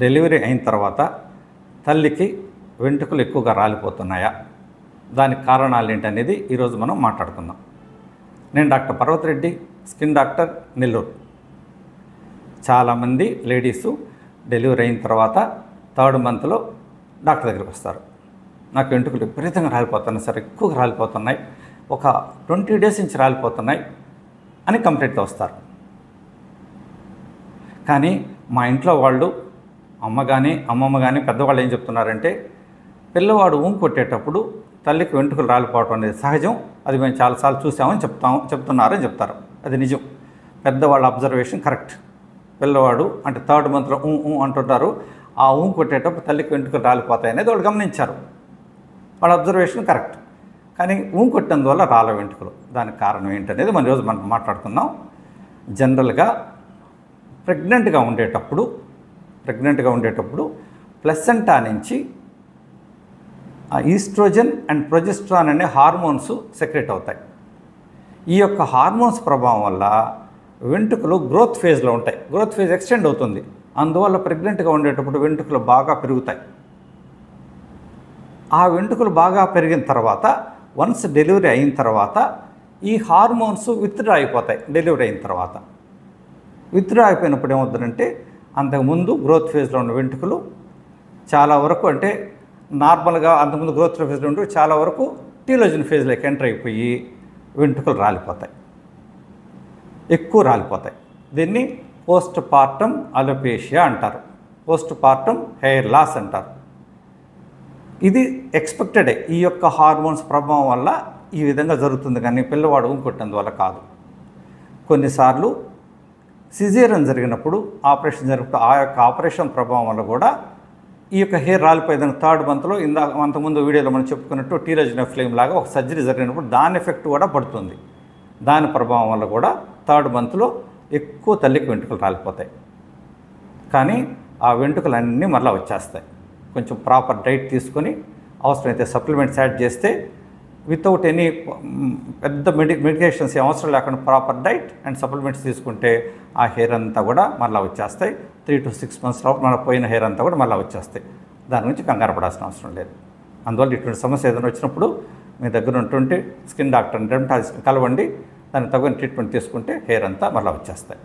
Delivery అయిన తర్వాత తల్లికి వెంట్రుకలు ఎక్కువగా రాలిపోతున్నాయా, దానికి కారణాలు ఏంటనేది ఈరోజు మనం మాట్లాడుకుందాం. నేను doctor Parvathareddy, skin doctor, Nellore. చాలామంది లేడీసు డెలివరీ అయిన తర్వాత 3rd మంత్లో డాక్టర్ దగ్గరికి వస్తారు. నాకు వెంట్రుకలు విపరీతంగా రాలిపోతున్నాయి సార్, ఎక్కువగా రాలిపోతున్నాయి, ఒక 20 డేస్ నుంచి రాలిపోతున్నాయి అని కంప్లైంట్తో వస్తారు. కానీ మా ఇంట్లో వాళ్ళు, అమ్మ కానీ అమ్మమ్మ కానీ పెద్దవాళ్ళు ఏం చెప్తున్నారంటే, పిల్లవాడు ఊంకు కొట్టేటప్పుడు తల్లికి వెంట్రుకలు రాలిపోవడం అనేది సహజం, అది మేము చాలాసార్లు చూసామని చెప్తున్నారని చెప్తారు. అది నిజం. పెద్దవాళ్ళ అబ్జర్వేషన్ కరెక్ట్. పిల్లవాడు అంటే 3rd మంత్లో అంటుంటారు, ఆ కొట్టేటప్పుడు తల్లికి వెంట్రుకలు రాలిపోతాయి అనేది వాళ్ళు గమనించారు. వాళ్ళ అబ్జర్వేషన్ కరెక్ట్. కానీ కొట్టినందువల్ల రాళ్ళ వెంట్రుకలు, దానికి కారణం ఏంటనేది మన ఈరోజు మనం మాట్లాడుకుందాం. జనరల్గా ప్రెగ్నెంట్గా ఉండేటప్పుడు ప్లసెంటా నుంచి ఈస్ట్రోజన్ అండ్ ప్రొజెస్ట్రాన్ అనే హార్మోన్స్ సెక్రెట్ అవుతాయి. ఈ యొక్క హార్మోన్స్ ప్రభావం వల్ల వెంట్రుకలు గ్రోత్ ఫేజ్లో ఉంటాయి. గ్రోత్ ఫేజ్ ఎక్స్టెండ్ అవుతుంది. అందువల్ల ప్రెగ్నెంట్గా ఉండేటప్పుడు వెంట్రుకలు బాగా పెరుగుతాయి. ఆ వెంట్రుకలు బాగా పెరిగిన తర్వాత వన్స్ డెలివరీ అయిన తర్వాత ఈ హార్మోన్స్ విత్డ్రా అయిపోతాయి. డెలివరీ అయిన తర్వాత విత్డ్రా అయిపోయినప్పుడు ఏమవుతుందంటే, అంతకుముందు గ్రోత్ ఫేజ్లో ఉన్న వెంట్రుకలు చాలా వరకు, అంటే నార్మల్గా అంతకుముందు గ్రోత్ ఫేజ్లో ఉంటూ చాలా వరకు టీలోజన్ ఫేజ్లోకి ఎంటర్ అయిపోయి వెంట్రుకలు రాలిపోతాయి, ఎక్కువ రాలిపోతాయి. దీన్ని పోస్ట్ పార్టమ్ అలోపేషియా అంటారు, పోస్ట్ పార్టమ్ హెయిర్ లాస్ అంటారు. ఇది ఎక్స్పెక్టెడే. ఈ యొక్క హార్మోన్స్ ప్రభావం వల్ల ఈ విధంగా జరుగుతుంది, కానీ పిల్లవాడు కొట్టినందువల్ల కాదు. కొన్నిసార్లు సిజేరియన్ జరిగినప్పుడు, ఆపరేషన్ జరిగినప్పుడు ఆ యొక్క ఆపరేషన్ ప్రభావం వల్ల కూడా ఈ యొక్క హెయిర్ రాలిపోయేదాన్ని 3rd మంత్లో అంతకుముందు వీడియోలో మనం చెప్పుకున్నట్టు టీలోజన్ ఫ్లేమ్ లాగా ఒక సర్జరీ జరిగినప్పుడు దాని ఎఫెక్ట్ కూడా పడుతుంది. దాని ప్రభావం వల్ల కూడా 3rd మంత్లో ఎక్కువ తల్లికి వెంట్రుకలు రాలిపోతాయి. కానీ ఆ వెంట్రుకలు అన్నీ మళ్ళీ వచ్చేస్తాయి. కొంచెం ప్రాపర్ డైట్ తీసుకొని, అవసరమైతే సప్లిమెంట్స్ యాడ్ చేస్తే, వితౌట్ ఎనీ పెద్ద మెడికేషన్స్ అవసరం లేకుండా ప్రాపర్ డైట్ అండ్ సప్లిమెంట్స్ తీసుకుంటే ఆ హెయిర్ అంతా కూడా మళ్ళీ వచ్చేస్తాయి. 3 to 6 monthsలో మన పోయిన హెయిర్ అంతా కూడా మళ్ళీ వచ్చేస్తాయి. దాని గురించి కంగారు పడాల్సిన అవసరం లేదు. అందువల్ల ఇటువంటి సమస్య ఏదైనా వచ్చినప్పుడు మీ దగ్గర ఉంటుంటే స్కిన్ డాక్టర్, డెర్మటాలజిస్ట్ కలవండి. దానికి తగిన ట్రీట్మెంట్ తీసుకుంటే హెయిర్ అంతా మళ్ళీ వచ్చేస్తాయి.